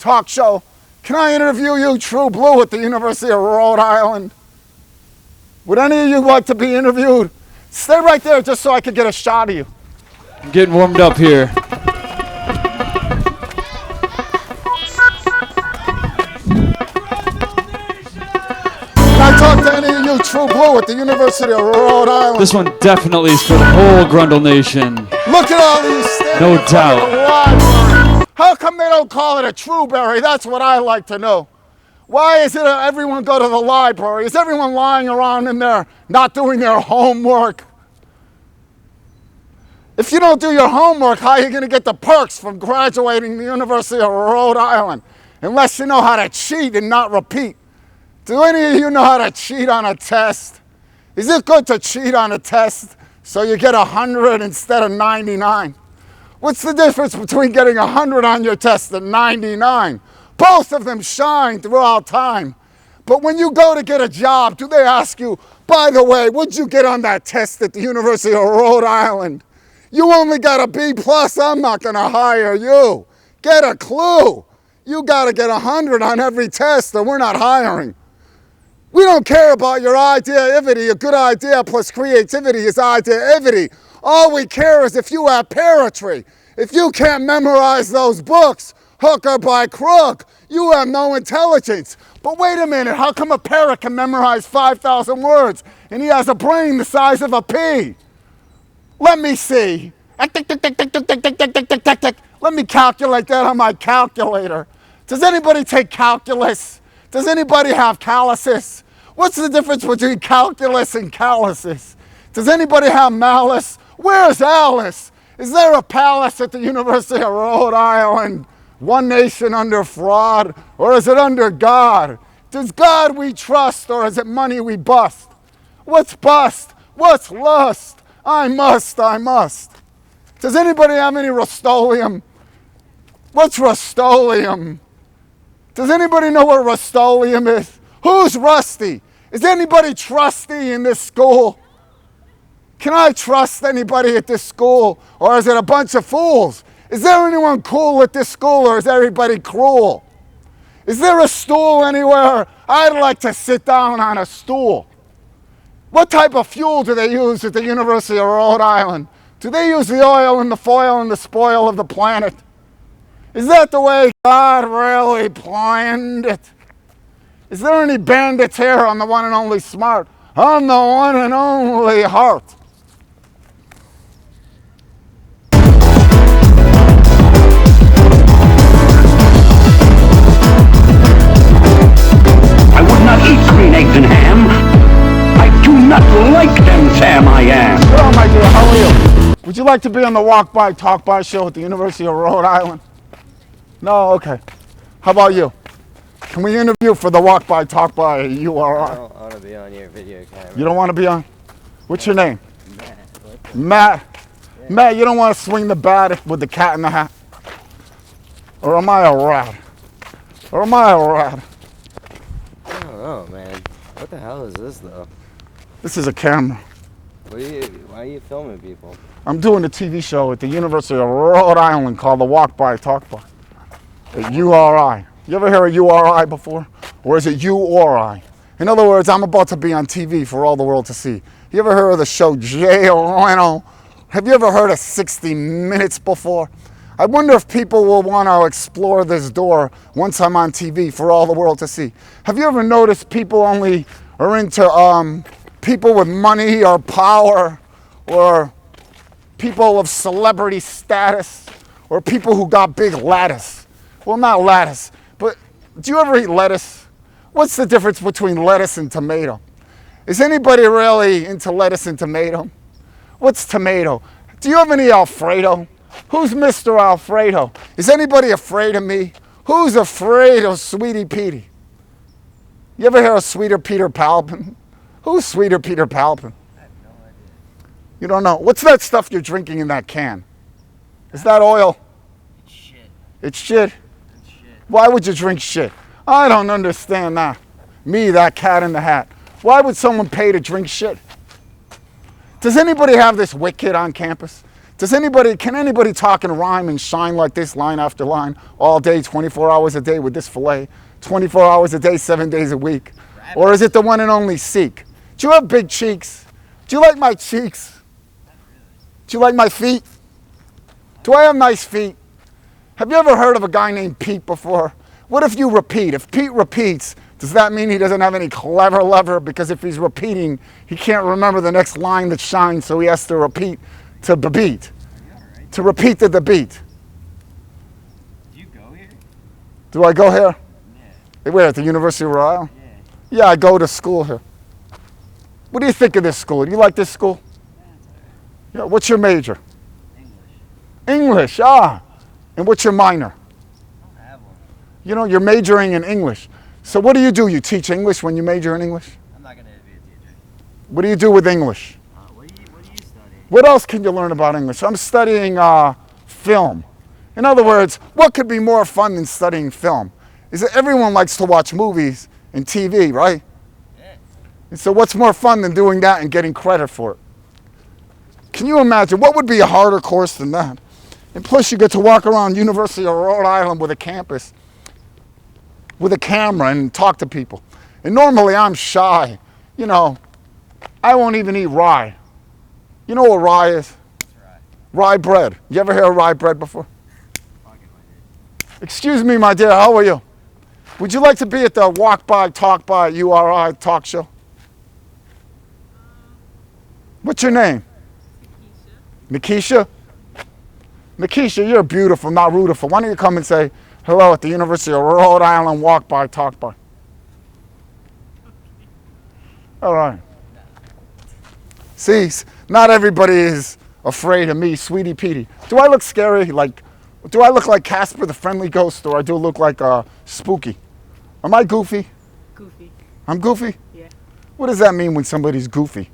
talk show. Can I interview you, True Blue, at the University of Rhode Island? Would any of you like to be interviewed? Stay right there just so I could get a shot of you. I'm getting warmed up here. Can I talk to any of you, True Blue, at the University of Rhode Island? This one definitely is for the whole Grundle Nation. Look at all these standing No in front of the doubt. library. How come they don't call it a Trueberry? That's what I like to know. Why is it everyone go to the library? Is everyone lying around in there not doing their homework? If you don't do your homework, how are you going to get the perks from graduating the University of Rhode Island? Unless you know how to cheat and not repeat. Do any of you know how to cheat on a test? Is it good to cheat on a test so you get 100 instead of 99? What's the difference between getting 100 on your test and 99? Both of them shine throughout time. But when you go to get a job, do they ask you, by the way, what'd you get on that test at the University of Rhode Island? You only got a B+, I'm not gonna hire you. Get a clue. You gotta get 100 on every test or we're not hiring. We don't care about your ideativity. A good idea plus creativity is ideativity. All we care is if you have parrotry. If you can't memorize those books, hook or by crook, you have no intelligence. But wait a minute, how come a parrot can memorize 5,000 words and he has a brain the size of a pea? Let me see. Let me calculate that on my calculator. Does anybody take calculus? Does anybody have calluses? What's the difference between calculus and calluses? Does anybody have malice? Where's Alice? Is there a palace at the University of Rhode Island? One nation under fraud, or is it under God? Does God we trust, or is it money we bust? What's bust? What's lust? I must. Does anybody have any Rust-Oleum? What's Rust-Oleum? Does anybody know what Rust-Oleum is? Who's rusty? Is anybody trusty in this school? Can I trust anybody at this school? Or is it a bunch of fools? Is there anyone cool at this school or is everybody cruel? Is there a stool anywhere? I'd like to sit down on a stool. What type of fuel do they use at the University of Rhode Island? Do they use the oil and the foil and the spoil of the planet? Is that the way God really planned it? Is there any bandits here on the one and only Smart? On the one and only Heart? I would not eat green eggs and ham. I do not like them, Sam, I am. Hello, my dear, how are you? Would you like to be on the Walk By, Talk By show at the University of Rhode Island? No? Okay. How about you? Can we interview for the Walk By, Talk By URI? I don't want to be on your video camera. You don't want to be on? What's your name? Matt. Matt. Yeah. Matt, you don't want to swing the bat with the cat in the hat? Or am I a rat? Or am I a rat? I don't know, man. What the hell is this, though? This is a camera. Why are you filming people? I'm doing a TV show at the University of Rhode Island called the Walk By, Talk By. At URI. You ever hear of URI before? Or is it you or I? In other words, I'm about to be on TV for all the world to see. You ever heard of the show Jay Leno? Have you ever heard of 60 Minutes before? I wonder if people will want to explore this door once I'm on TV for all the world to see. Have you ever noticed people only are into people with money or power, or people of celebrity status, or people who got big lattice? Well, not lattice, but do you ever eat lettuce? What's the difference between lettuce and tomato? Is anybody really into lettuce and tomato? What's tomato? Do you have any Alfredo? Who's Mr. Alfredo? Is anybody afraid of me? Who's afraid of Sweetie Petey? You ever hear of Sweeter Peter Palpin? Who's Sweeter Peter Palpin? I have no idea. You don't know. What's that stuff you're drinking in that can? Is that oil? It's shit. It's shit? It's shit. Why would you drink shit? I don't understand that. Me, that cat in the hat. Why would someone pay to drink shit? Does anybody have this WIC kit on campus? Can anybody talk and rhyme and shine like this, line after line, all day, 24 hours a day with this fillet, 24 hours a day, 7 days a week? Or is it the one and only Seek? Do you have big cheeks? Do you like my cheeks? Do you like my feet? Do I have nice feet? Have you ever heard of a guy named Pete before? What if you repeat? If Pete repeats, does that mean he doesn't have any clever lever? Because if he's repeating, he can't remember the next line that shines, so he has to repeat to the beat. To repeat to the beat. Do you go here? Do I go here? Yeah. Where, at the University of Rhode Island? Yeah. Yeah, I go to school here. What do you think of this school? Do you like this school? Yeah, what's your major? English. English, ah. And what's your minor? I don't have one. You know, you're majoring in English. So what do? You teach English when you major in English? I'm not gonna be a teacher. What do you do with English? What do you study? What else can you learn about English? I'm studying film. In other words, what could be more fun than studying film? Is that everyone likes to watch movies and TV, right? Yeah. And so what's more fun than doing that and getting credit for it? Can you imagine? What would be a harder course than that? And plus you get to walk around University of Rhode Island with a campus, with a camera and talk to people. And normally I'm shy. You know, I won't even eat rye. You know what rye is? That's right. Rye bread. You ever hear of rye bread before? Fucking my dude. Excuse me, my dear, how are you? Would you like to be at the Walk By, Talk By URI talk show? What's your name? Nikisha? Nikisha, you're beautiful, not rootiful. Why don't you come and say hello at the University of Rhode Island Walk By, Talk By? All right. See, not everybody is afraid of me, Sweetie Petey. Do I look scary? Do I look like Casper the Friendly Ghost, or I do look like Spooky? Am I goofy? Goofy. I'm goofy? Yeah. What does that mean when somebody's goofy?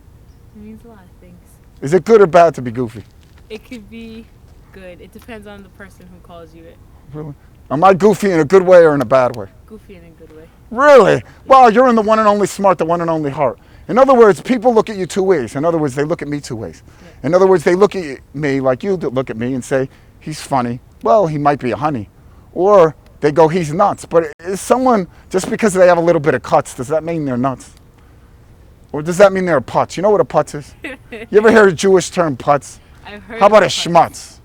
It means a lot of things. Is it good or bad to be goofy? It could be good. It depends on the person who calls you it. Really? Am I goofy in a good way or in a bad way? Goofy in a good way. Really? Wow, you're in the one and only smart, the one and only heart. In other words, people look at you two ways. In other words, they look at me two ways. Yeah. In other words, they look at me like you look at me and say, he's funny. Well, he might be a honey. Or they go, he's nuts. But is someone, just because they have a little bit of cuts, does that mean they're nuts? Or does that mean they're a putz? You know what a putz is? You ever hear a Jewish term, putz? I've heard. How about a of schmutz?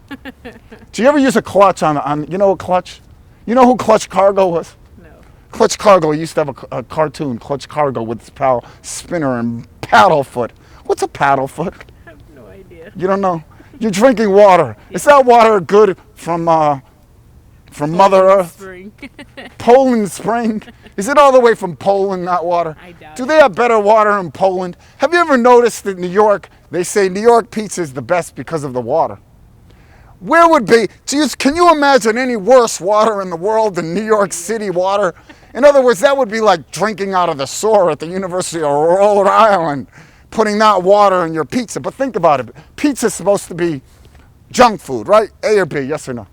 Do you ever use a clutch on you know a clutch? You know who Clutch Cargo was? No. Clutch Cargo used to have a cartoon, Clutch Cargo, with his pal Spinner and Paddlefoot. What's a Paddlefoot? I have no idea. You don't know? You're drinking water. Is that water good from Mother Earth? Spring. Poland Spring? Is it all the way from Poland, that water? I doubt Do it. they have better water in Poland? Have you ever noticed that New York, they say New York pizza is the best because of the water? Where would be, can you imagine any worse water in the world than New York City water? In other words, that would be like drinking out of the sewer at the University of Rhode Island, putting that water in your pizza. But think about it. Pizza's supposed to be junk food, right? A or B, yes or no?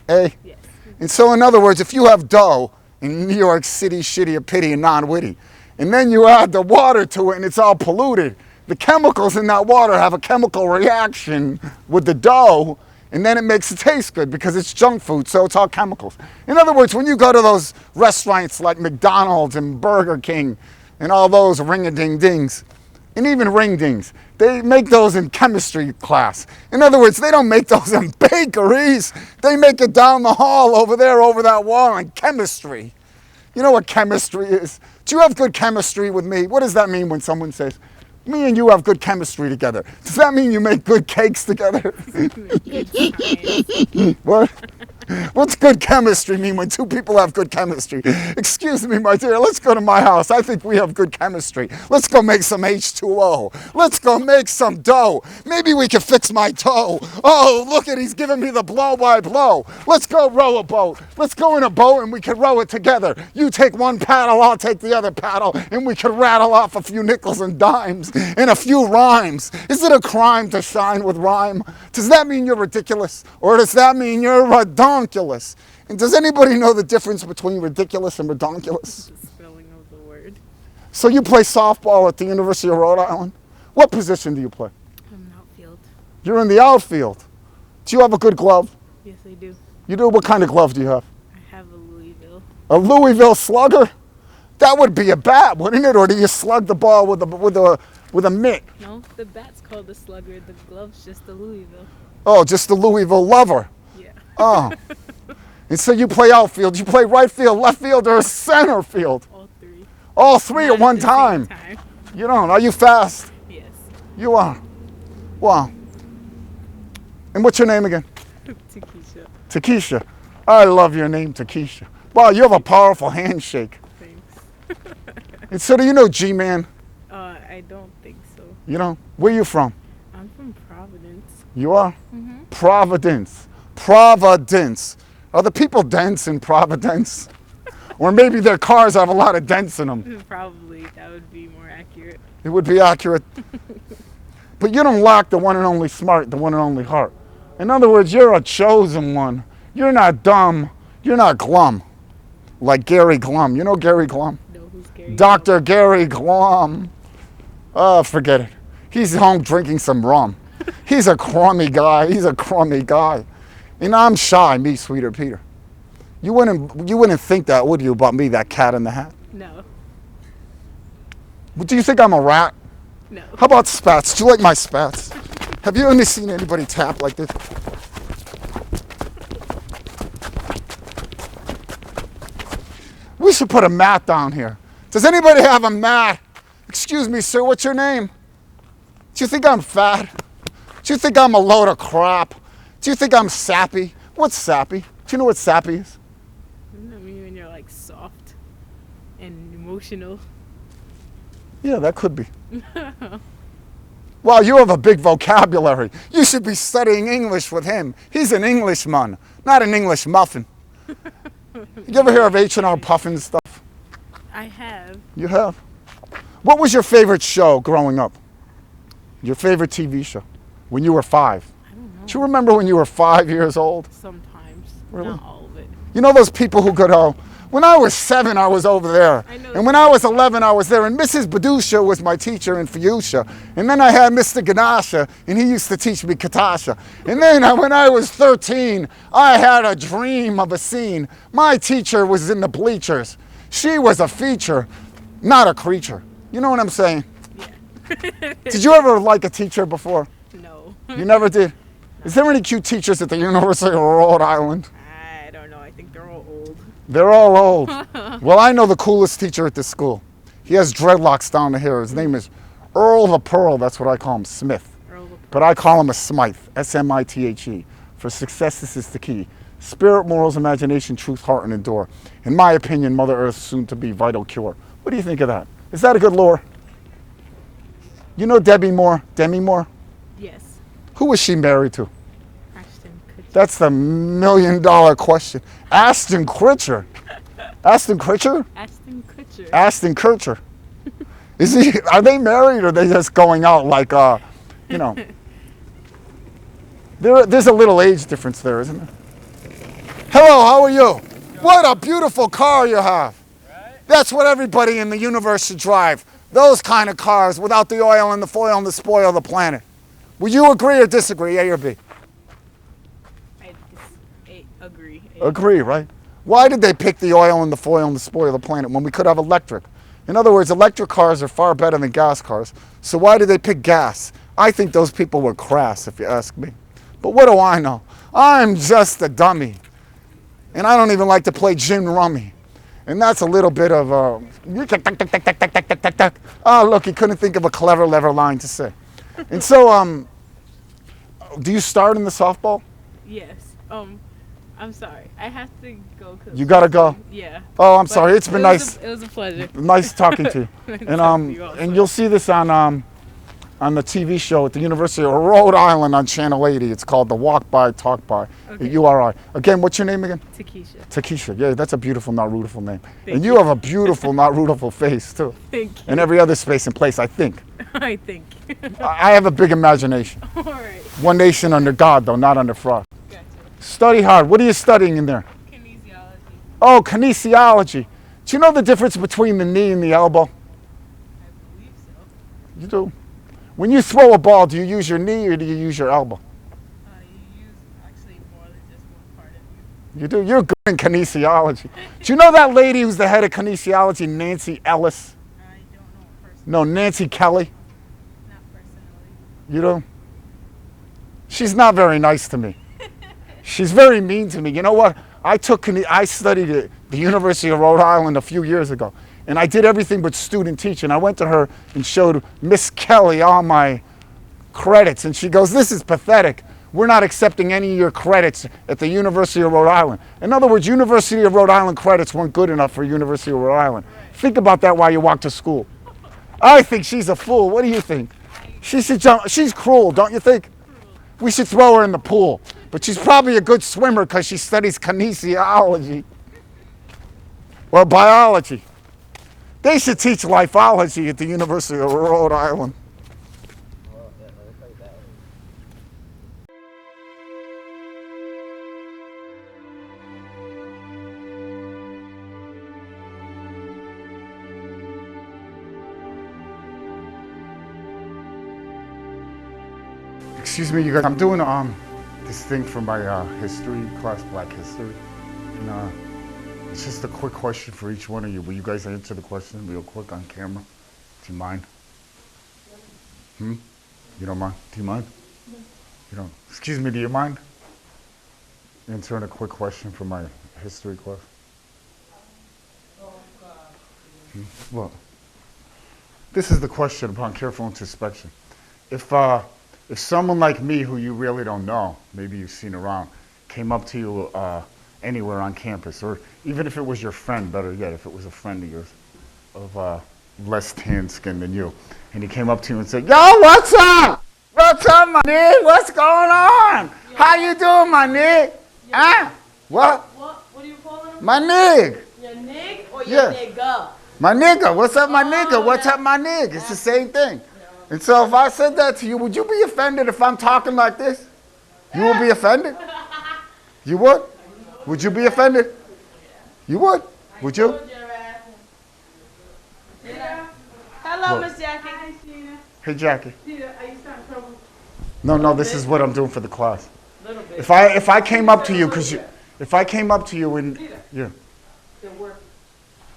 A? Yes. And so in other words, if you have dough in New York City, shitty, a pity, and non-witty, and then you add the water to it and it's all polluted, the chemicals in that water have a chemical reaction with the dough, and then it makes it taste good because it's junk food, so it's all chemicals. In other words, when you go to those restaurants like McDonald's and Burger King and all those ring-a-ding-dings, and even ring-dings, they make those in chemistry class. In other words, they don't make those in bakeries. They make it down the hall over there, over that wall in chemistry. You know what chemistry is? Do you have good chemistry with me? What does that mean when someone says, me and you have good chemistry together? Does that mean you make good cakes together? What? What's good chemistry mean when two people have good chemistry? Excuse me, my dear, let's go to my house. I think we have good chemistry. Let's go make some H2O. Let's go make some dough. Maybe we can fix my toe. Oh, look at, he's giving me the blow-by-blow. Let's go row a boat. Let's go in a boat and we can row it together. You take one paddle, I'll take the other paddle, and we can rattle off a few nickels and dimes and a few rhymes. Is it a crime to shine with rhyme? Does that mean you're ridiculous? Or does that mean you're redonkulous? And does anybody know the difference between ridiculous and redonkulous? The spelling of the word. So you play softball at the University of Rhode Island? What position do you play? I'm an outfield. You're in the outfield. Do you have a good glove? Yes, I do. You do? What kind of glove do you have? I have a Louisville. A Louisville Slugger? That would be a bat, wouldn't it? Or do you slug the ball with a mitt? No, the bat's called the Slugger. The glove's just the Louisville. Oh, just the Louisville lover. Yeah. Oh. And so you play outfield. You play right field, left field, or center field? All three. All three Not at one the same time. You don't. Are you fast? Yes. You are. Wow. And what's your name again? Takesha. Takesha. I love your name, Takesha. Wow, you have a powerful handshake. Thanks. And so do you know G-Man? I don't think so. You know? Where you from? I'm from Providence. You are? Providence. Providence. Are the people dense in Providence? Or maybe their cars have a lot of dents in them. Probably. That would be more accurate. It would be accurate. But you don't lack the one and only smart, the one and only heart. In other words, you're a chosen one. You're not dumb. You're not glum. Like Gary Glum. You know Gary Glum? No, who's Gary? Dr. Gary Glum. Oh, forget it. He's home drinking some rum. He's a crummy guy. He's a crummy guy. And I'm shy, me, Sweeter Peter. You wouldn't think that, would you, about me, that cat in the hat? No. Do you think I'm a rat? No. How about spats? Do you like my spats? Have you ever seen anybody tap like this? We should put a mat down here. Does anybody have a mat? Excuse me, sir, what's your name? Do you think I'm fat? Do you think I'm a load of crap? Do you think I'm sappy? What's sappy? Do you know what sappy is? I mean, when you're like soft and emotional. Yeah, that could be. Wow, you have a big vocabulary. You should be studying English with him. He's an Englishman, not an English muffin. You ever hear of H&R Puffin stuff? I have. You have? What was your favorite show growing up? Your favorite TV show when you were 5? I don't know. Do you remember when you were 5 years old? Sometimes. Really? Not all of it. You know those people who go, when I was 7, I was over there. I know. And when I was 11, I was there. And Mrs. Badusha was my teacher in Fuchsia. And then I had Mr. Ganasha, and he used to teach me Katasha. And then when I was 13, I had a dream of a scene. My teacher was in the bleachers. She was a feature, not a creature. You know what I'm saying? Yeah. Did you ever like a teacher before? No. You never did? Is there any cute teachers at the University of Rhode Island? I don't know. I think they're all old. They're all old. Well, I know the coolest teacher at this school. He has dreadlocks down to here. His name is Earl the Pearl. That's what I call him, Smith. Earl the Pearl. But I call him a Smythe, S-M-I-T-H-E. For success, this is the key. Spirit, morals, imagination, truth, heart, and endure. In my opinion, Mother Earth's soon-to-be vital cure. What do you think of that? Is that a good lore? You know Debbie Moore? Demi Moore? Yes. Who was she married to? Ashton Kutcher. That's the $1,000,000 question. Ashton Kutcher. Ashton Kutcher? Ashton Kutcher. Ashton Kutcher. Are they married or are they just going out like, you know? There's a little age difference there, isn't there? Hello, how are you? What a beautiful car you have. That's what everybody in the universe should drive. Those kind of cars without the oil and the foil and the spoil of the planet. Would you agree or disagree, A or B? I agree. Agree, right? Why did they pick the oil and the foil and the spoil of the planet when we could have electric? In other words, electric cars are far better than gas cars. So why did they pick gas? I think those people were crass, if you ask me. But what do I know? I'm just a dummy. And I don't even like to play gin rummy. And that's a little bit of oh, look, he couldn't think of a clever line to say. And so, do you start in the softball? Yes. I'm sorry. I have to go. You gotta go. Yeah. Oh, I'm But sorry. It's been nice. It was a pleasure. Nice talking to you. Nice And talking to you also. and you'll see this on the TV show at the University of Rhode Island on Channel 80. It's called the Walk By Talk By Okay. at URI. Again, what's your name again? Takesha. Takesha. Yeah, that's a beautiful, not beautiful name. Thank And you you. have a beautiful, not beautiful face too. Thank you. And every other space and place, I think. I think. I have a big imagination. All right. One nation under God, though, not under fraud. Gotcha. Study hard. What are you studying in there? Kinesiology. Oh, kinesiology. Do you know the difference between the knee and the elbow? I believe so. You do. When you throw a ball, do you use your knee or do you use your elbow? You use actually more than just one part of you. You do. You're good in kinesiology. Do you know that lady who's the head of kinesiology, Nancy Ellis? I don't know personally. No, Nancy Kelly. Not personally. You know? She's not very nice to me. She's very mean to me. You know what? I studied at the University of Rhode Island a few years ago, and I did everything but student teaching. I went to her and showed Miss Kelly all my credits, and she goes, "This is pathetic. We're not accepting any of your credits at the University of Rhode Island." In other words, University of Rhode Island credits weren't good enough for University of Rhode Island. Think about that while you walk to school. I think she's a fool. What do you think? She should jump. She's cruel, don't you think? We should throw her in the pool. But she's probably a good swimmer because she studies kinesiology or biology. They should teach lifeology at the University of Rhode Island. Excuse me, you guys. I'm doing this thing for my history class, Black History, and it's just a quick question for each one of you. Will you guys answer the question real quick on camera? Do you mind? You don't mind? Do you mind? No. You don't? Excuse me, do you mind answering a quick question for my history class? Well, this is the question upon careful introspection. If someone like me, who you really don't know, maybe you've seen around, came up to you anywhere on campus, or even if it was your friend, better yet, if it was a friend of yours, of less tan skin than you, and he came up to you and said, "Yo, what's up? What's up, my nigga? What's going on? How you doing, my nigga? Ah, what? What do you call him? My nigga. Your nig or your nigga? My nigga. What's up, my nigga? What's up, my nigga? It's the same thing. And so if I said that to you, would you be offended if I'm talking like this? You would be offended? You would? Would you be offended? You would? Would you? Hello, Miss Jackie. Hi, Sheena. Hey, Jackie. Sheena, are you starting trouble? No, this is what I'm doing for the class. If I came up to you, if I came up to you and, yeah.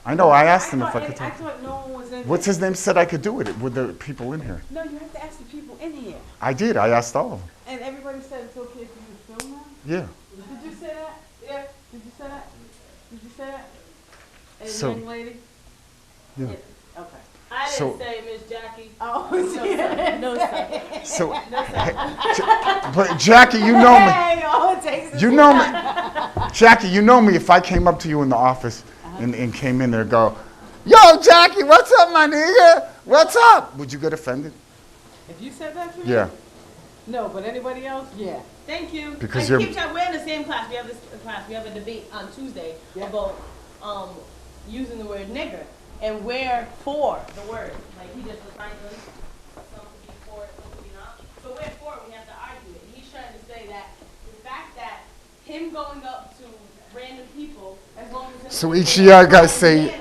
I know, I asked him if I could talk. I thought no one was in here. What's his name said I could do it with the people in here. No, you have to ask the people in here. I did, I asked all of them. And everybody said it's okay for you to film them? Yeah. Did you say that? Yeah. Did you say that? Did you say that? And So- young lady? Yeah. Okay. I didn't So- say Miss Jackie. Oh, No, sir. So, but Jackie, you know me. Hey, all it takes is You know me. Jackie, you know me. If I came up to you in the office and came in there and go, "Yo, Jackie, what's up, my nigga? What's up?" Would you get offended? If you said that to me? Yeah. No, but anybody else? Yeah. Thank you. Because we're you're- in the same class. We have this class. We have a debate on Tuesday about using the word nigger and where for the word. Like he just was trying to some could be for it, some could be not. So where for we have to argue it. He's trying to say that the fact that him going up to random people, as long as it's So each of you guys say,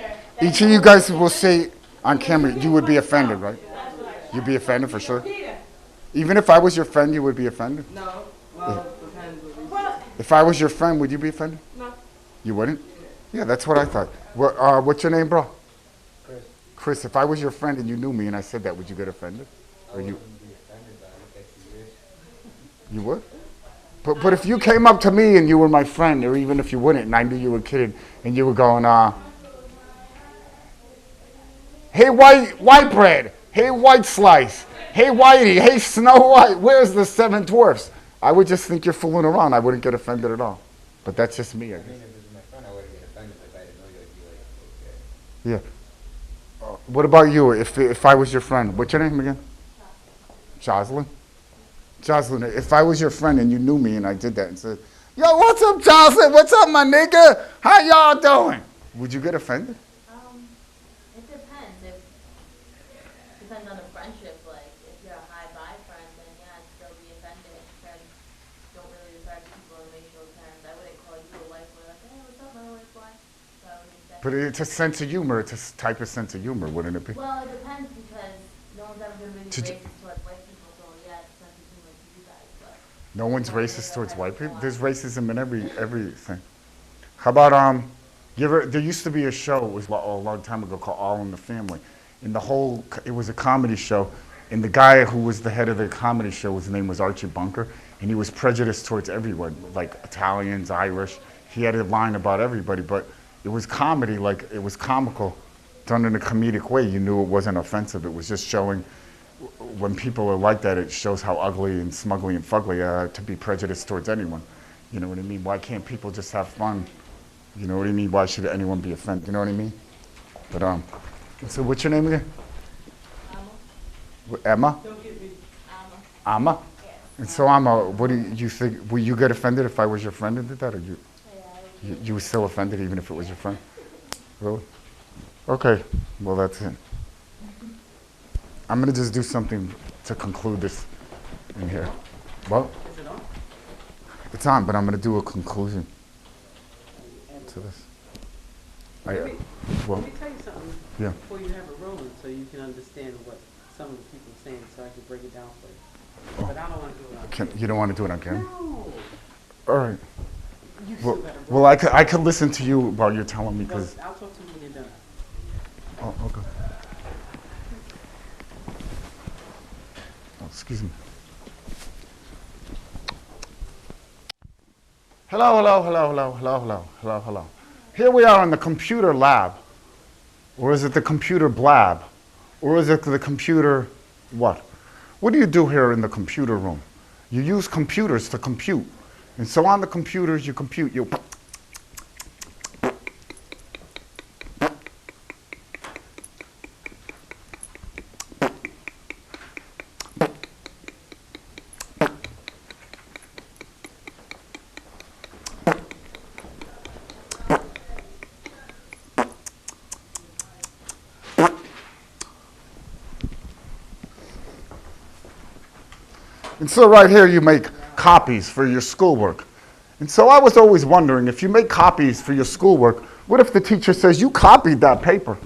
each of you guys will say on camera, you would be offended, right? You'd be offended for sure. Even if I was your friend, you would be offended? No. Well, depends. If I was your friend, would you be offended? No. You wouldn't? Yeah, that's what I thought. What's your name, bro? Chris. Chris, if I was your friend and you knew me and I said that, would you get offended? Or you? You would? But if you came up to me and you were my friend, or even if you wouldn't, and I knew you were kidding, and you were going, "Hey, white bread. Hey, white slice. Hey, Whitey. Hey, Snow White. Where's the seven dwarfs?" I would just think you're fooling around. I wouldn't get offended at all. But that's just me, I guess. Yeah. What about you? If I was your friend, what's your name again? Jocelyn. Jocelyn, if I was your friend and you knew me and I did that and said, "Yo, what's up, Jocelyn? What's up, my nigga? How y'all doing?" Would you get offended? It depends. Depends on the friendship. Like, if you're a high-bye friend, then yeah, I'd still be offended. Friends don't really refer to people in racial terms. I wouldn't call you a white boy like, "Hey, what's up, my white boy?" So I wouldn't say. But it's a sense of humor. It's a type of sense of humor, wouldn't it be? Well, it depends because no one's ever gonna be Did you- racist towards white people, so yeah, it's not too much to you guys, but. No one's racist towards white people. There's racism in everything. How about there used to be a show, it was a long time ago, called All in the Family. And it was a comedy show, and the guy who was the head of the comedy show, his name was Archie Bunker, and he was prejudiced towards everyone, like Italians, Irish. He had a line about everybody, but it was comedy, like it was comical, done in a comedic way. You knew it wasn't offensive. It was just showing, when people are like that, it shows how ugly and smugly and fugly to be prejudiced towards anyone. You know what I mean? Why can't people just have fun? You know what I mean? Why should anyone be offended? You know what I mean? But so what's your name again? Emma? Don't get me. Amma? And so Amma, what do you think? Will you get offended if I was your friend and did that, or you were still offended even if it was your friend? Really? Okay. Well, that's it. I'm gonna just do something to conclude this in here. Well, Is it on? it's on, but I'm gonna do a conclusion to this. Let me tell you something. Yeah. Before you have it rolling, so you can understand what some of the people are saying, so I can break it down for you. But I don't want to do it on You don't want to do it on camera? No. All right. You still better roll. Well, I could listen to you while you're telling me, because. I'll talk to you when you're done. Oh, okay. Oh, excuse me. Hello, hello, hello, hello, hello, hello, hello, hello. Here we are in the computer lab. Or is it the computer blab? Or is it the computer what? What do you do here in the computer room? You use computers to compute. And so on the computers you compute. And so right here you make copies for your schoolwork. And so I was always wondering, if you make copies for your schoolwork, what if the teacher says, you copied that paper?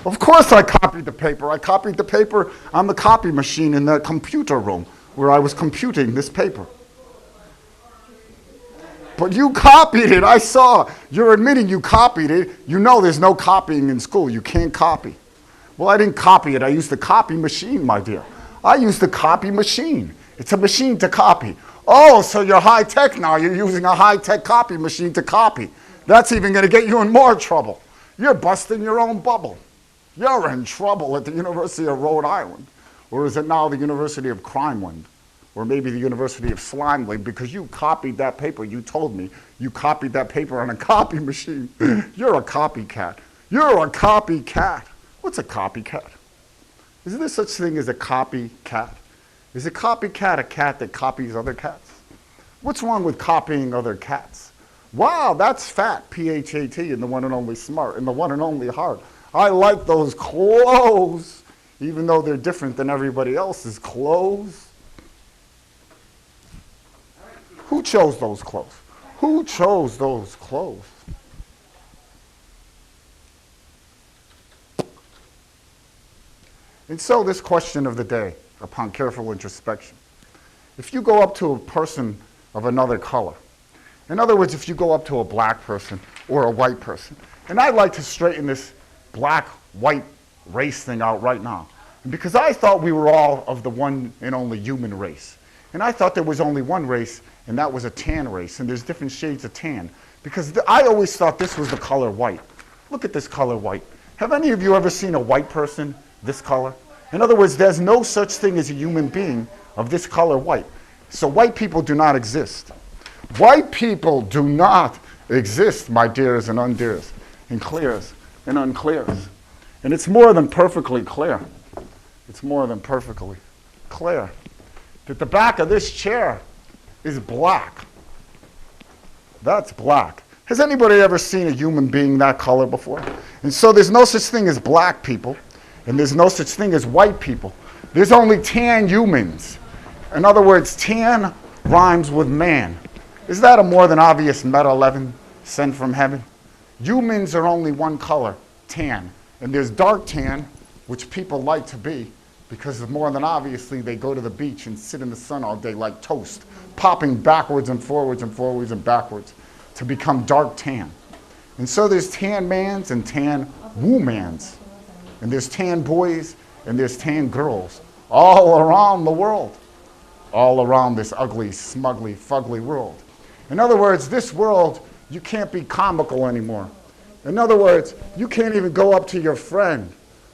Of course I copied the paper. I copied the paper on the copy machine in the computer room where I was computing this paper. But you copied it. I saw. You're admitting you copied it. You know there's no copying in school. You can't copy. Well, I didn't copy it. I used the copy machine, my dear. I used the copy machine. It's a machine to copy. Oh, so you're high-tech now. You're using a high-tech copy machine to copy. That's even going to get you in more trouble. You're busting your own bubble. You're in trouble at the University of Rhode Island. Or is it now the University of Crimeland? Or maybe the University of Slimely, because you copied that paper. You told me you copied that paper on a copy machine. You're a copycat. You're a copycat. What's a copycat? Is there such thing as a copycat? Is a copycat a cat that copies other cats? What's wrong with copying other cats? Wow, that's fat, P-H-A-T, and the one and only smart, and the one and only hard. I like those clothes, even though they're different than everybody else's clothes. Who chose those clothes? Who chose those clothes? And so this question of the day, upon careful introspection. If you go up to a person of another color, in other words, if you go up to a black person or a white person, and I'd like to straighten this black-white race thing out right now, because I thought we were all of the one and only human race. And I thought there was only one race, and that was a tan race, and there's different shades of tan. Because I always thought this was the color white. Look at this color white. Have any of you ever seen a white person this color? In other words, there's no such thing as a human being of this color white. So white people do not exist. White people do not exist, my dears and undears, and clears and unclears. And it's more than perfectly clear. It's more than perfectly clear that the back of this chair is black. That's black. Has anybody ever seen a human being that color before? And so there's no such thing as black people. And there's no such thing as white people. There's only tan humans. In other words, tan rhymes with man. Is that a more than obvious meta 11 sent from heaven? Humans are only one color, tan. And there's dark tan, which people like to be, Because more than obviously, they go to the beach and sit in the sun all day like toast, popping backwards and forwards and forwards and backwards to become dark tan. And so there's tan mans and tan womans. And there's tan boys and there's tan girls all around the world. All around this ugly, smugly, fugly world. In other words, this world, you can't be comical anymore. In other words, you can't even go up to your friend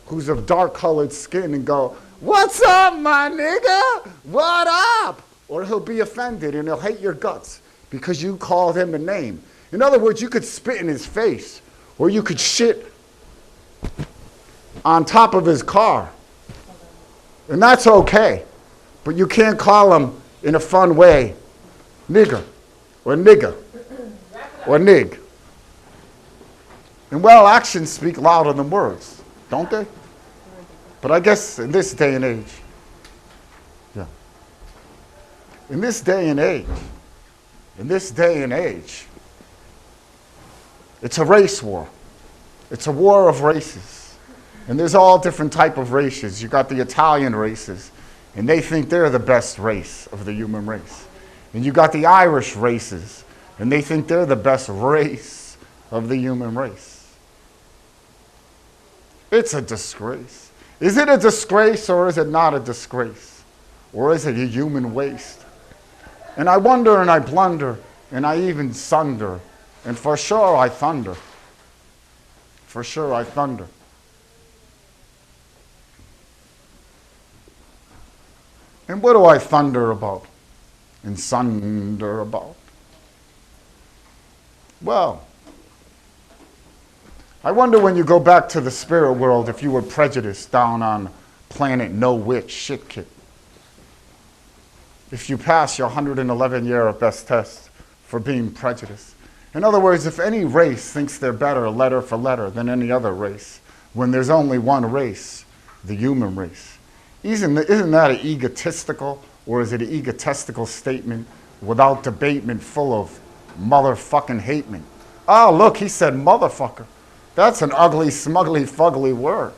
who's of dark-colored skin and go, "What's up, my nigga? What up?" Or he'll be offended and he'll hate your guts because you called him a name. In other words, you could spit in his face or you could shit on top of his car. And that's okay. But you can't call him in a fun way, nigger, or nigga, or nig. And well, actions speak louder than words, don't they? But I guess in this day and age, in this day and age, it's a race war. It's a war of races. And there's all different type of races. You got the Italian races, and they think they're the best race of the human race. And you got the Irish races, and they think they're the best race of the human race. It's a disgrace. Is it a disgrace or is it not a disgrace? Or is it a human waste? And I wonder and I blunder and I even sunder. And for sure I thunder. For sure I thunder. And what do I thunder about and sunder about? Well, I wonder when you go back to the spirit world if you were prejudiced down on planet no witch shit kit. If you pass your 111-year best test for being prejudiced. In other words, if any race thinks they're better letter for letter than any other race, when there's only one race, the human race. Isn't that an egotistical, or is it an egotistical statement without debatement full of motherfucking hatement? Oh, look, he said motherfucker. That's an ugly, smugly, fugly word.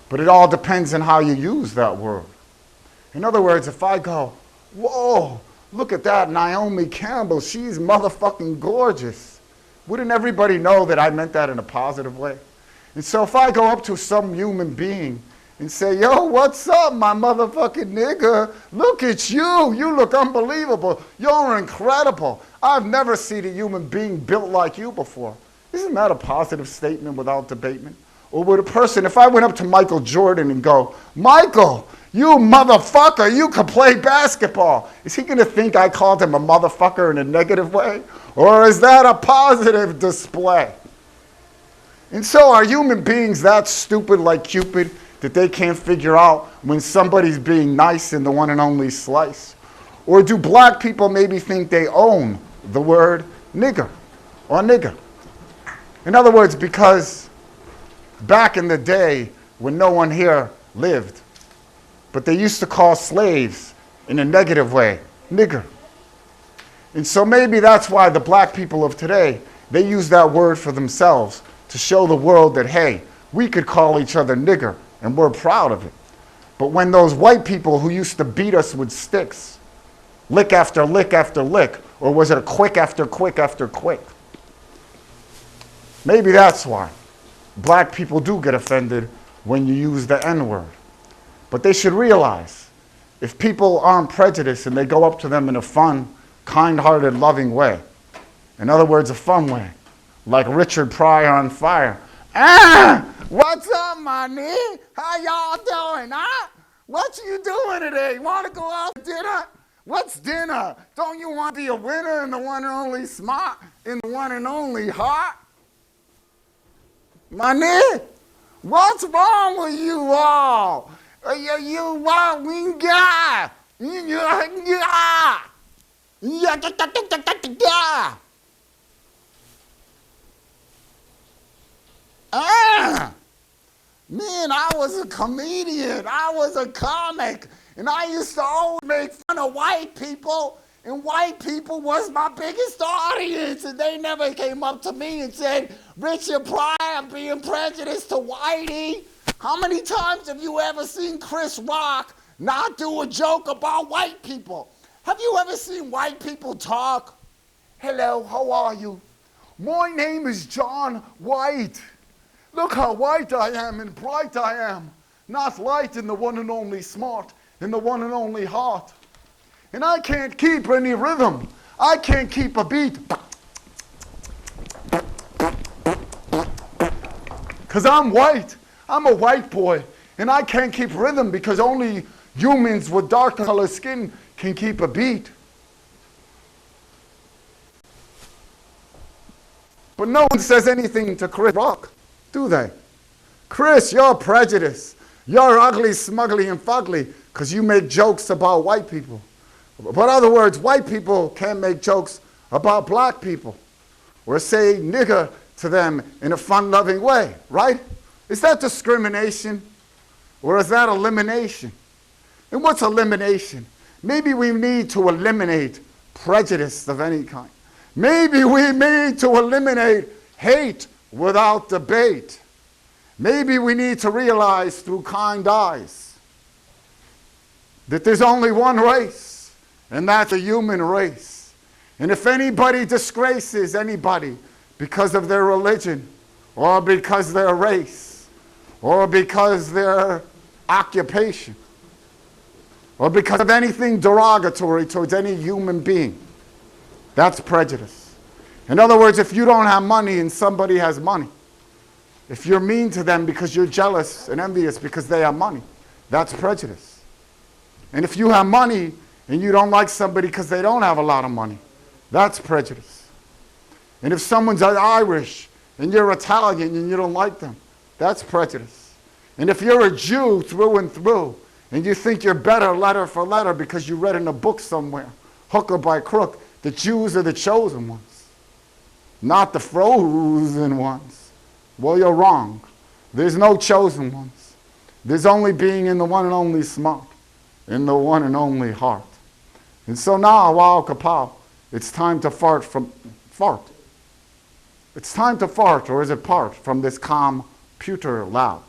But it all depends on how you use that word. In other words, if I go, whoa, look at that Naomi Campbell, she's motherfucking gorgeous. Wouldn't everybody know that I meant that in a positive way? And so if I go up to some human being and say, yo, what's up, my motherfucking nigga? Look at you. You look unbelievable. You're incredible. I've never seen a human being built like you before. Isn't that a positive statement without debatement? Or would a person, if I went up to Michael Jordan and go, Michael, you motherfucker, you can play basketball. Is he going to think I called him a motherfucker in a negative way? Or is that a positive display? And so are human beings that stupid like Cupid that they can't figure out when somebody's being nice in the one and only slice? Or do black people maybe think they own the word nigger or nigger? In other words, because back in the day when no one here lived, but they used to call slaves in a negative way, nigger. And so maybe that's why the black people of today, they use that word for themselves to show the world that, hey, we could call each other nigger and we're proud of it. But when those white people who used to beat us with sticks, lick after lick after lick, or was it a quick after quick after quick? Maybe that's why black people do get offended when you use the N-word. But they should realize, if people aren't prejudiced and they go up to them in a fun, kind-hearted, loving way, in other words, a fun way, like Richard Pryor on Fire. What's up, my nigga? How y'all doing, huh? What you doing today? You want to go out to dinner? What's dinner? Don't you want to be a winner in the one and only smart, in the one and only heart? My nigga, what's wrong with you all? You want me guy? Man, I was a comedian. I was a comic. And I used to always make fun of white people. And white people was my biggest audience. And they never came up to me and said, Richard Pryor being prejudiced to whitey. How many times have you ever seen Chris Rock not do a joke about white people? Have you ever seen white people talk? Hello, how are you? My name is John White. Look how white I am and bright I am. Not light in the one and only smart, in the one and only heart. And I can't keep any rhythm. I can't keep a beat. Because I'm white. I'm a white boy. And I can't keep rhythm because only humans with dark colored skin can keep a beat. But no one says anything to Chris Rock, do they? Chris, you're prejudiced. You're ugly, smugly, and fugly because you make jokes about white people. But in other words, white people can't make jokes about black people or say nigger to them in a fun-loving way, right? Is that discrimination or is that elimination? And what's elimination? Maybe we need to eliminate prejudice of any kind. Maybe we need to eliminate hate without debate. Maybe we need to realize through kind eyes that there's only one race, and that's the human race. And if anybody disgraces anybody because of their religion, or because of their race, or because of their occupation, or because of anything derogatory towards any human being, that's prejudice. In other words, if you don't have money and somebody has money, if you're mean to them because you're jealous and envious because they have money, that's prejudice. And if you have money and you don't like somebody because they don't have a lot of money, that's prejudice. And if someone's Irish and you're Italian and you don't like them, that's prejudice. And if you're a Jew through and through and you think you're better letter for letter because you read in a book somewhere, hook or by crook, the Jews are the chosen ones, not the frozen ones. Well, you're wrong. There's no chosen ones. There's only being in the one and only smart, in the one and only heart. And so now, wow, kapow, it's time to fart. It's time to fart, or is it part, from this computer lab.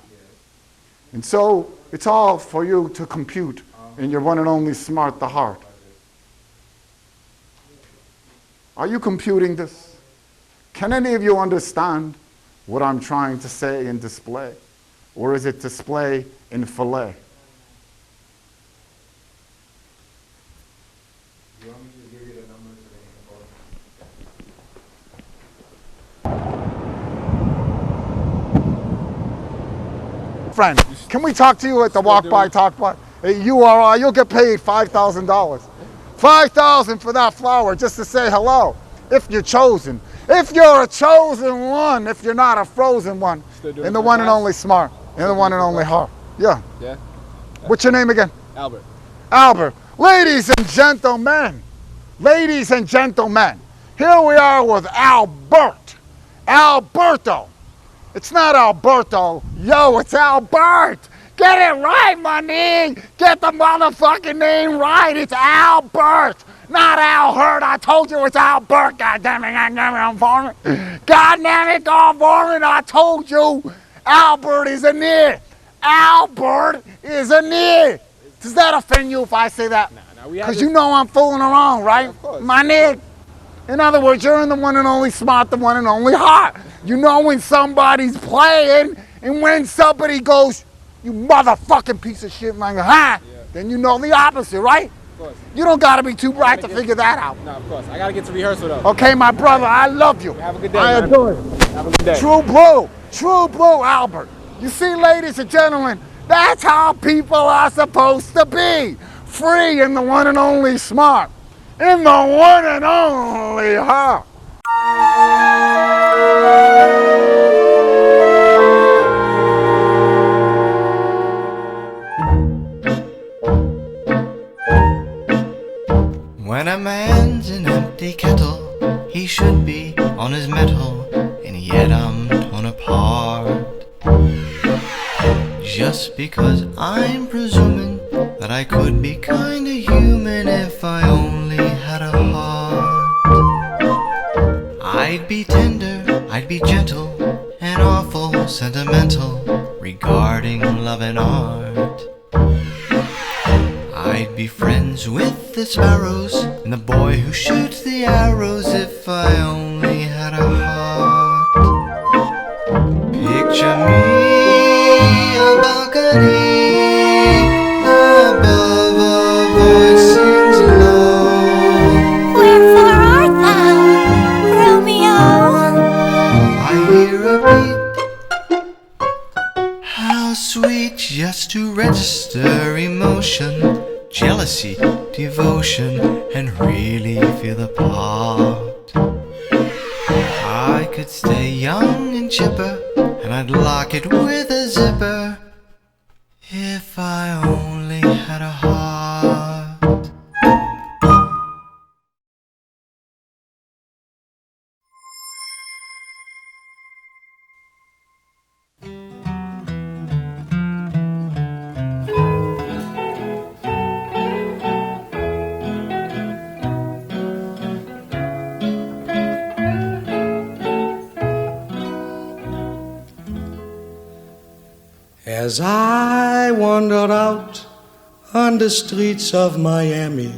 And so it's all for you to compute in your one and only smart, the heart. Are you computing this? Can any of you understand what I'm trying to say and display? Or is it display in fillet? Do you want me to give you the numbers so they can Friend, can we talk to you at the Walk By Talk By? At URI, you'll get paid $5,000. $5,000 for that flower just to say hello, if you're chosen. If you're a chosen one, if you're not a frozen one, in the one and only smart, in the one and only heart. Yeah. Yeah. What's your name again? Albert. Albert. Ladies and gentlemen, here we are with Albert. Alberto. It's not Alberto. Yo, it's Albert. Get it right, my nigga. Get the motherfucking name right. It's Albert, not Al Hurt. I told you it's Albert. God damn it, I'm farming. God damn it, God farming. I told you Albert is a nigga. Albert is a nigga. Does that offend you if I say that? Because you know I'm fooling around, right? Yeah, of course. My nigga. In other words, you're in the one and only smart, the one and only heart. You know when somebody's playing and when somebody goes, you motherfucking piece of shit, like, then you know the opposite, right? Of course. You don't gotta be too bright to figure that out. No, of course. I gotta get to rehearsal though. Okay, my brother, I love you. Have a good day. I man. adore you. Have a good day. True blue, Albert. You see, ladies and gentlemen, that's how people are supposed to be. Free in the one and only smart, in the one and only heart. When a man's an empty kettle, he should be on his mettle, and yet I'm torn apart. Just because I'm presuming that I could be kinda human if I only had a heart. I'd be tender, I'd be gentle, and awful sentimental, regarding love and art. I'd be friends with the sparrows and the boy who shoots the arrows if I only had a heart. Picture me on a balcony above a voice sings low. Wherefore art thou, Romeo? I hear a beat. How sweet just to register emotion, jealousy, devotion, and really feel the part. I could stay young and chipper, and I'd lock it with a zipper if I only had a heart. As I wandered out on the streets of Miami,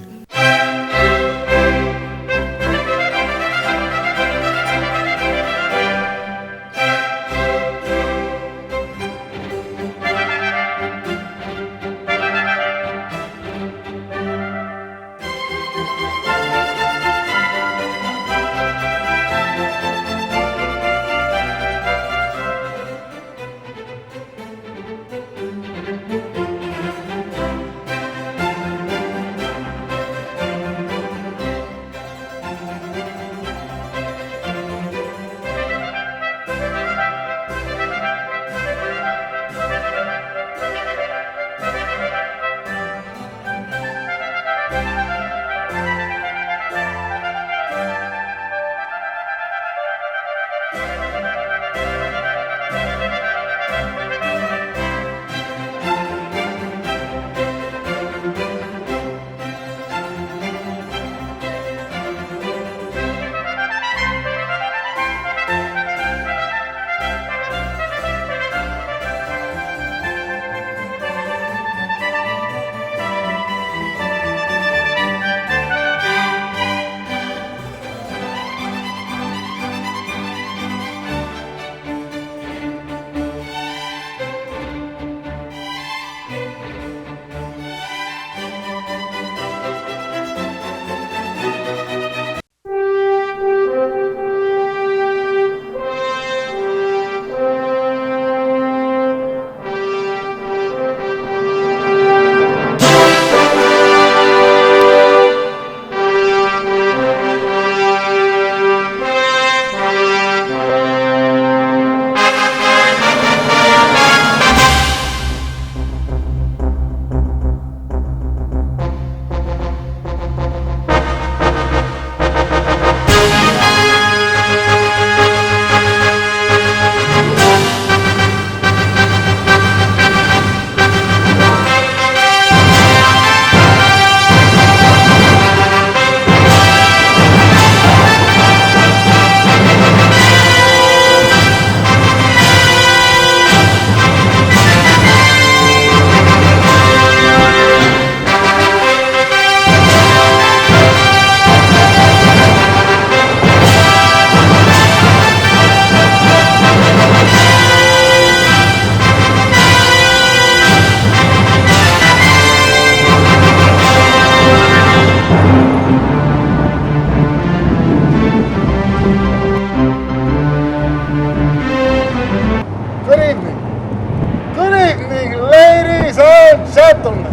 gentlemen,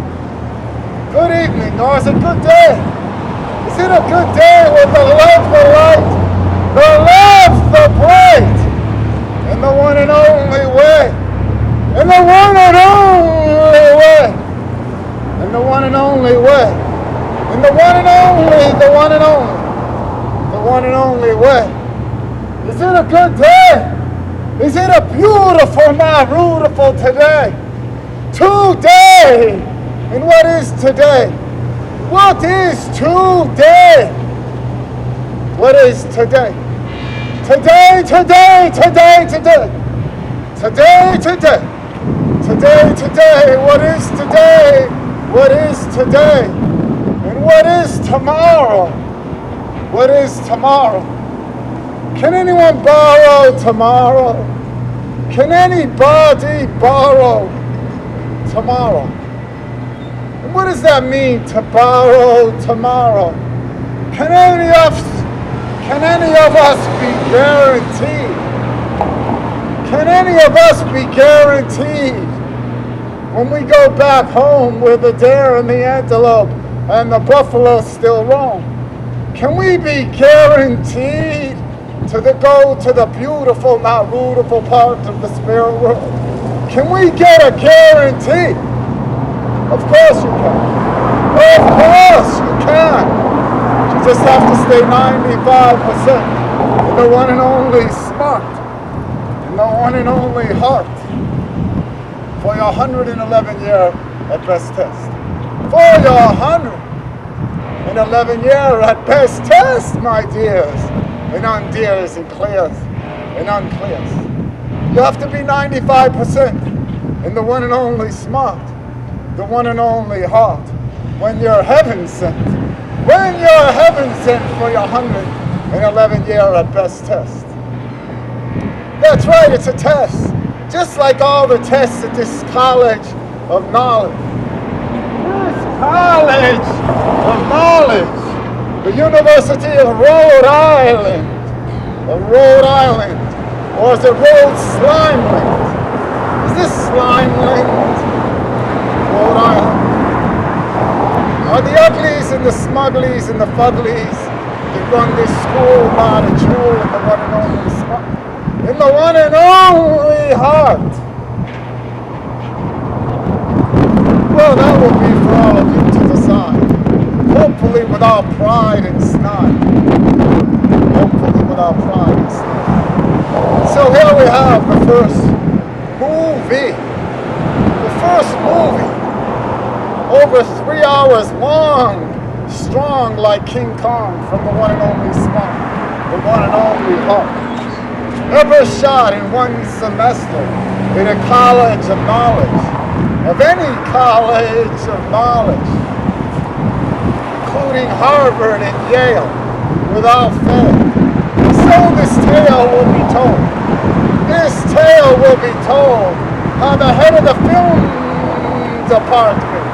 good evening, or is it good day? Is it a good day with the love, the light, the love, the bright, and the one and only way, and the one and only way, and the one and only way, and the one and only, the one and only, the one and only way? Is it a good day? Is it a beautiful, not beautiful today? Today! And what is today? What is today? What is today? Today, today, today, today. Today, today. today, today? What is today? What is today? And what is tomorrow? What is tomorrow? Can anyone borrow tomorrow? Can anybody borrow tomorrow? And what does that mean, to borrow tomorrow? Can any of us be guaranteed? Can any of us be guaranteed when we go back home where the deer and the antelope and the buffalo still roam? Can we be guaranteed to go to the beautiful, not ruteful part of the spirit world? Can we get a guarantee? Of course you can. Of course you can. You just have to stay 95% in the one and only smart, in the one and only heart, for your 111 year at best test. For your 111 year at best test, my dears, and undears and clears and unclears. You have to be 95% in the one and only smart, the one and only heart, when you're heaven sent. When you're heaven sent for your 111 year at best test. That's right, it's a test. Just like all the tests at this college of knowledge. This college of knowledge. The University of Rhode Island. Of Rhode Island. Or is it Rhode Slimeland? Is this Slimeland? Rhode Island. Are the uglies and the smugglies and the fugglies that run this school not a jewel in the one and only smart? In the one and only heart? Well, that will be for all of you to decide. Hopefully without pride and snide. Hopefully without pride and snide. So here we have the first movie. The first movie. Over 3 hours long, strong like King Kong from the one and only smart, the one and only heart. Ever shot in one semester in a college of knowledge, of any college of knowledge, including Harvard and Yale, without fail. So this tale will be told. This tale will be told how the head of the film department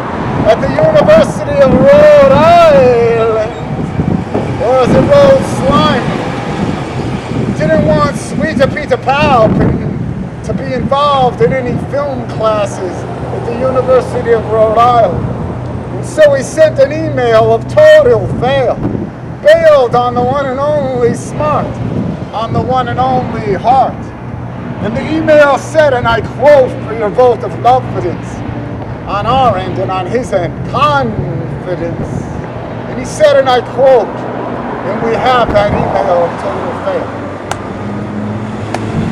at the University of Rhode Island, or is it Rhode Slime, didn't want Sweeter Peter Pal to be involved in any film classes at the University of Rhode Island. And so he sent an email of total fail, bailed on the one and only smart, on the one and only heart. And the email said, and I quote for your vote of confidence, on our end and on his end, confidence. And he said, and I quote, and we have that email of total fail.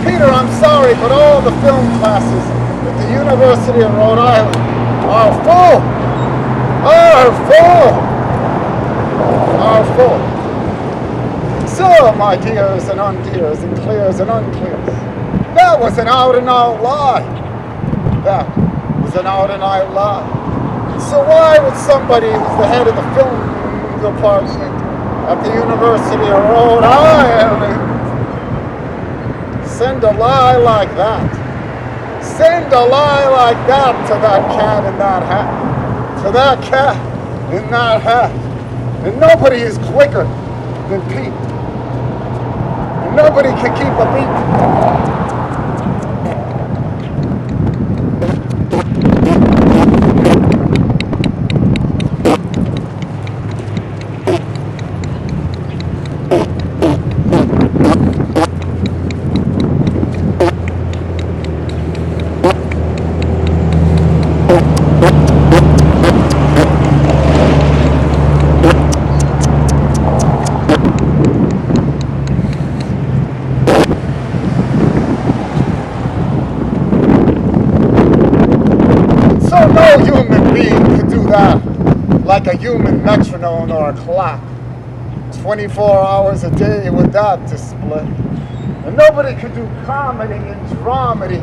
Peter, I'm sorry, but all the film classes at the University of Rhode Island are full. Are full. So, my dears and undears and clears and unclears, that was an out and out lie. That was an out and out lie. So why would somebody who's the head of the film department at the University of Rhode Island send a lie like that? Send a lie like that to that cat in that hat. To that cat in that hat. And nobody is quicker than Pete. And nobody can keep a beat. Like a human metronome or a clock. 24 hours a day with that display. And nobody could do comedy and dramedy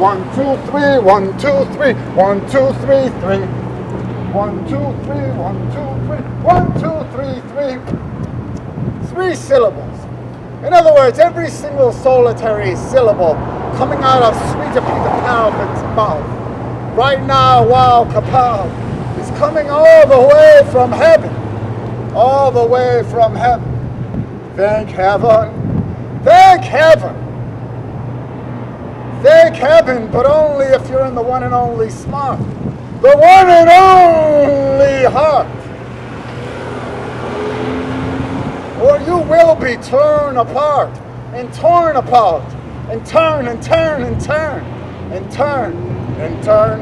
1, 2, 3, 1, 2, 3, 1, 2, 3, 3. 1, 2, 3, 1, 2, 3, 1, 2, 3, 3. 3 syllables. In other words, every single solitary syllable coming out of Sweeter Peter Palvin's mouth right now, woKKKe, is coming all the way from heaven. All the way from heaven. Thank heaven. Thank heaven. Thank heaven, but only if you're in the one and only smart. The one and only heart. Or you will be torn apart and torn apart and turn and turn and turn and turn and turn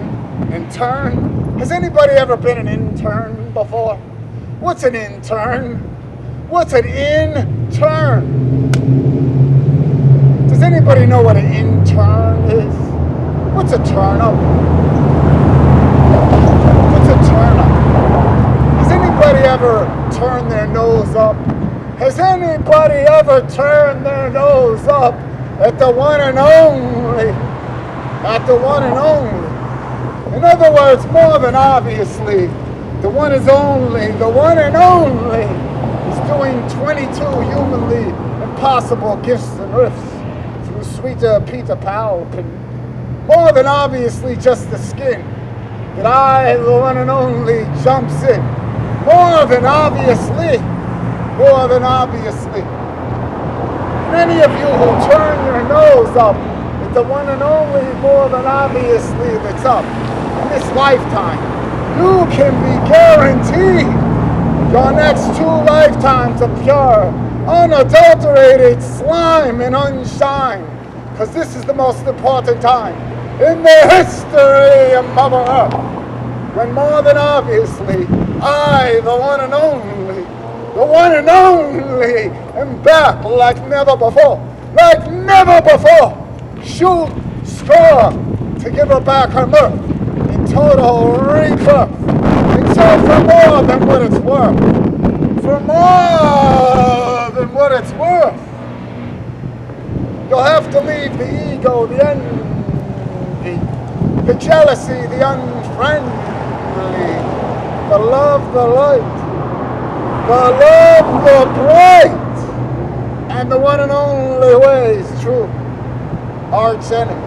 and turn. Has anybody ever been an intern before? What's an intern? What's an intern? Does anybody know what an intern is? What's a turnip? What's a turnip? Has anybody ever turned their nose up? Has anybody ever turned their nose up at the one and only? At the one and only. In other words, more than obviously, the one is only, the one and only is doing 22 humanly impossible gifts and riffs through Sweeter Peter Palpin. More than obviously just the skin that I, the one and only, jumps in. More than obviously. More than obviously. Many of you who turn your nose up at the one and only more than obviously that's up in this lifetime, you can be guaranteed your next 2 lifetimes of pure, unadulterated slime and unshine, because this is the most important time in the history of Mother Earth, when more than obviously I, the one and only, am back like never before, shoot strong to give her back her mirth in total rebirth. And so for more than what it's worth, you'll have to leave the ego, the envy, the jealousy, the unfriendly, the love, the light, the love, the bright, and the one and only way is true arch enemy.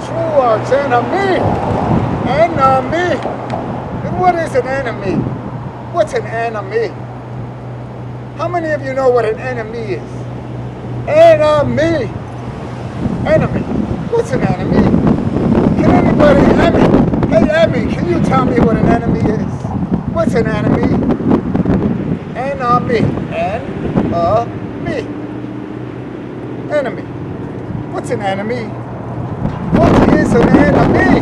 True arch enemy. Enemy. And what is an enemy? What's an enemy? How many of you know what an enemy is? Enemy. Enemy. What's an enemy? Can anybody, Emmy? Hey Emmy, can you tell me what an enemy is? What's an enemy? Enemy. Enemy. Enemy. What's an enemy? What is an enemy?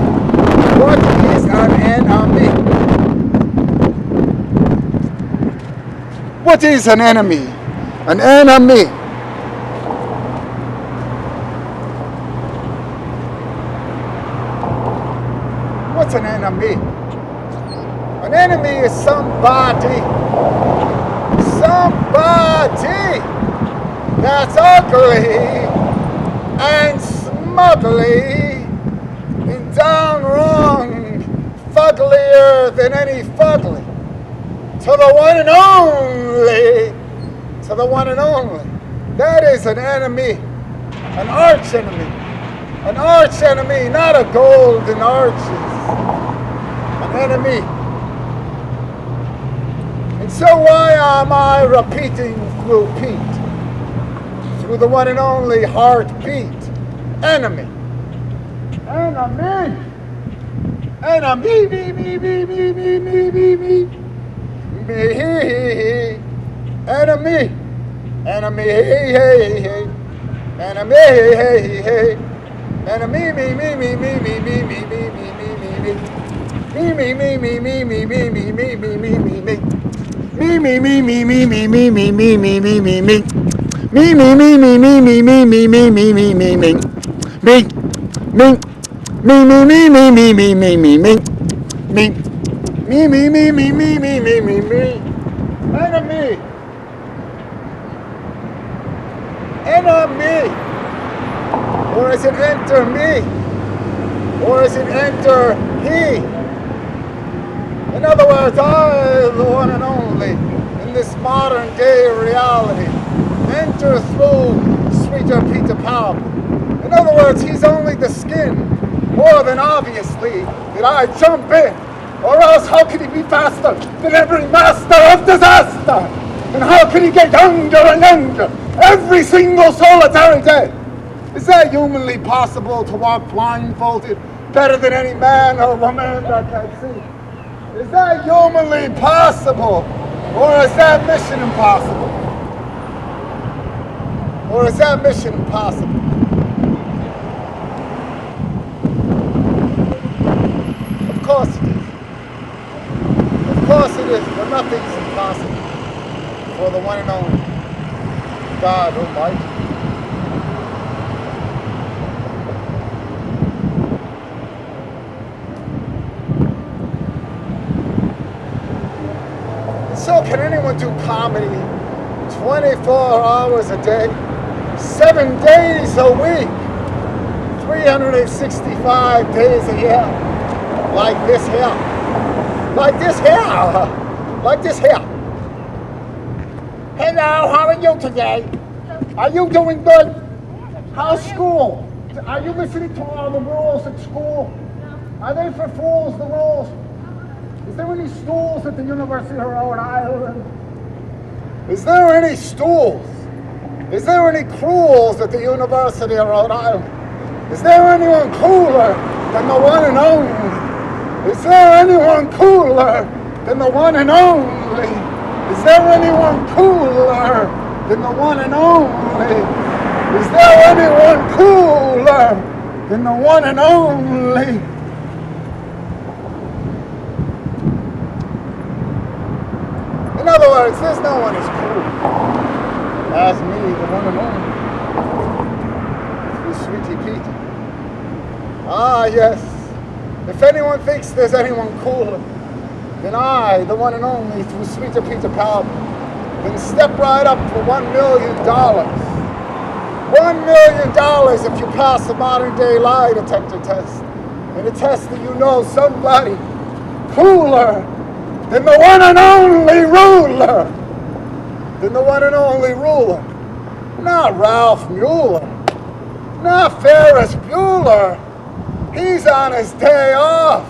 What is an enemy? What is an enemy? An enemy. What's an enemy? An enemy is somebody that's ugly and smugly and down wrong, fugglier than any fugly. To the one and only, to the one and only. That is an enemy, an arch enemy. An arch enemy, not a golden arches. An enemy. And so why am I repeating through Pete? Through the one and only heartbeat. Enemy. Enemy. Enemy. Me. Enemy. Enemy. Hey. Enemy. Hey. Enemy. Me. Enemy. Or is it enter me? Or is it enter he? In other words, I, the one and only, in this modern day reality, enter through sweeter Peter Pan. In other words, he's only the skin. More than obviously that I jump in, or else how could he be faster than every master of disaster? And how could he get younger and younger every single solitary day? Is that humanly possible to walk blindfolded better than any man or woman that can see? Is that humanly possible? Or is that mission impossible? Or is that mission impossible? Of course it is. Of course it is, but nothing's impossible for the one and only God Almighty. So can anyone do comedy 24 hours a day, 7 days a week, 365 days a year, like this here, like this here, like this here? Hello, how are you today? Are you doing good? How's school? Are you listening to all the rules at school? Are they for fools, the rules? Is there any stools at the University of Rhode Island? Is there any stools? Is there any cruels at the University of Rhode Island? Is there anyone cooler than the one and only? Is there anyone cooler than the one and only? Is there anyone cooler than the one and only? Is there anyone cooler than the one and only? In other words, there's no one as cool as me, the one and only. Through Sweetie Pete. Ah, yes. If anyone thinks there's anyone cooler than I, the one and only, through Sweeter Peter Pan, then step right up for $1 million. $1 million if you pass the modern day lie detector test. And a test that you know somebody cooler than the one and only ruler. Than the one and only ruler. Not Ralph Mueller. Not Ferris Bueller. He's on his day off.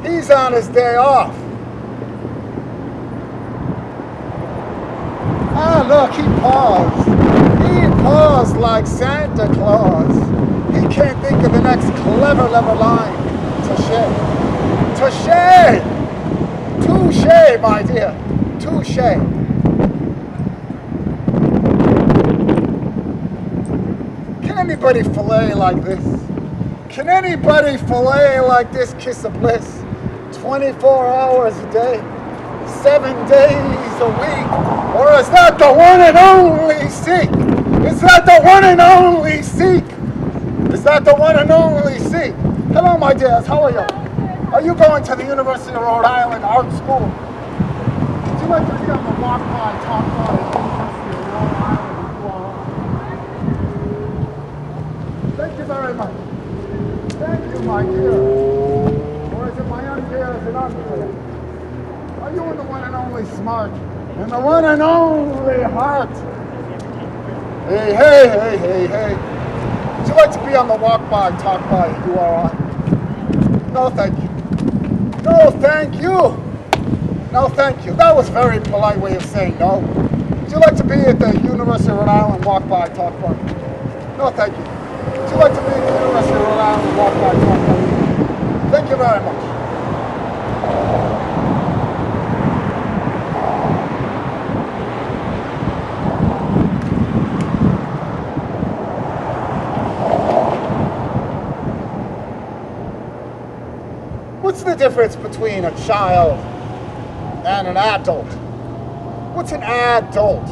He's on his day off. Ah, look, he paused. He paused like Santa Claus. He can't think of the next clever line to say. Touche! Touche, my dear. Touche. Can anybody fillet like this? Can anybody fillet like this kiss of bliss? 24 hours a day, 7 days a week? Or is that the one and only seek? Is that the one and only seek? Is that the one and only seek? Hello, my dears, how are you? Are you going to the University of Rhode Island Art School? Would you like to be on the walk by, talk by at the University of Rhode Island? Thank you very much. Thank you, my dear. Or is it my undears and undears? Are you in the one and only smart? In the one and only heart? Hey, hey, hey, hey, hey. Would you like to be on the walk by, talk by at URI? No, thank you. No, thank you. No, thank you. That was a very polite way of saying no. Would you like to be at the University of Rhode Island, walk by, talk by? No, thank you. Would you like to be at the University of Rhode Island, walk by, talk by? Thank you very much. What's the difference between a child and an adult? What's an adult?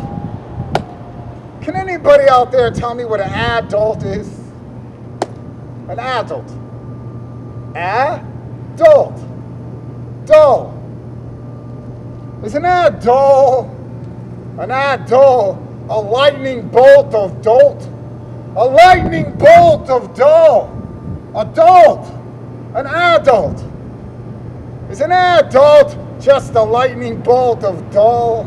Can anybody out there tell me what an adult is? An adult. Adult. Dull. Is an adult a lightning bolt of dolt? A lightning bolt of dull. Adult! An adult! Is an adult just a lightning bolt of dull?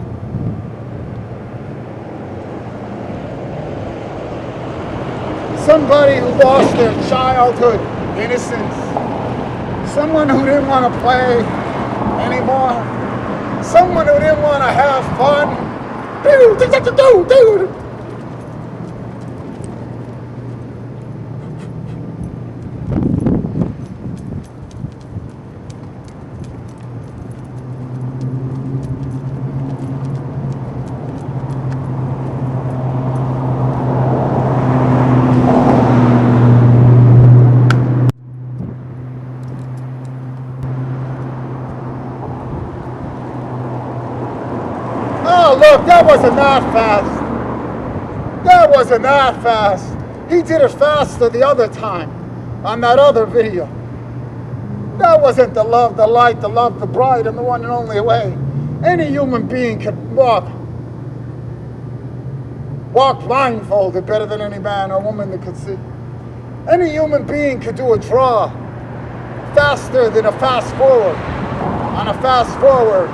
Somebody who lost their childhood innocence. Someone who didn't want to play anymore. Someone who didn't want to have fun. Oh, look, that wasn't that fast. That wasn't that fast. He did it faster the other time on that other video. That wasn't the love, the light, the love, the bride, and the one and only way. Any human being could walk blindfolded better than any man or woman that could see. Any human being could do a draw faster than a fast forward on a fast forward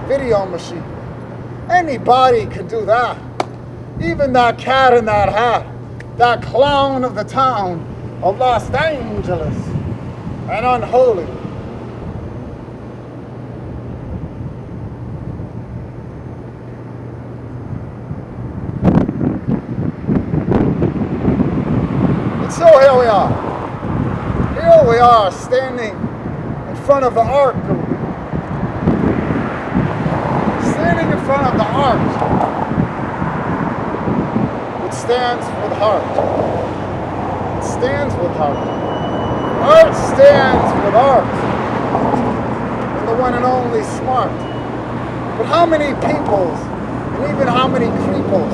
video machine. Anybody can do that. Even that cat in that hat, that clown of the town of Los Angeles, and unholy. And so here we are. Here we are standing in front of the art group. Standing in front of the art, which stands with heart. It stands with heart. Art stands with art. And the one and only smart. But how many peoples, and even how many creeples,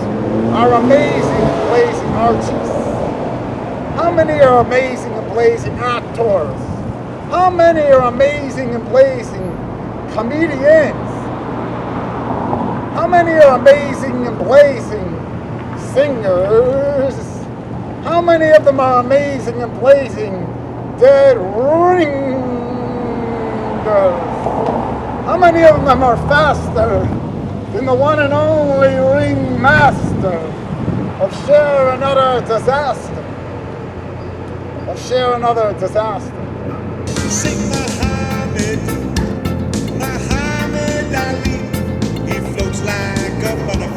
are amazing and blazing artists? How many are amazing and blazing actors? How many are amazing and blazing comedians? How many are amazing and blazing singers? How many of them are amazing and blazing dead ringers? How many of them are faster than the one and only ringmaster of Share Another Disaster? Of Share Another Disaster. Sing Muhammad Ali. He floats like a butterfly.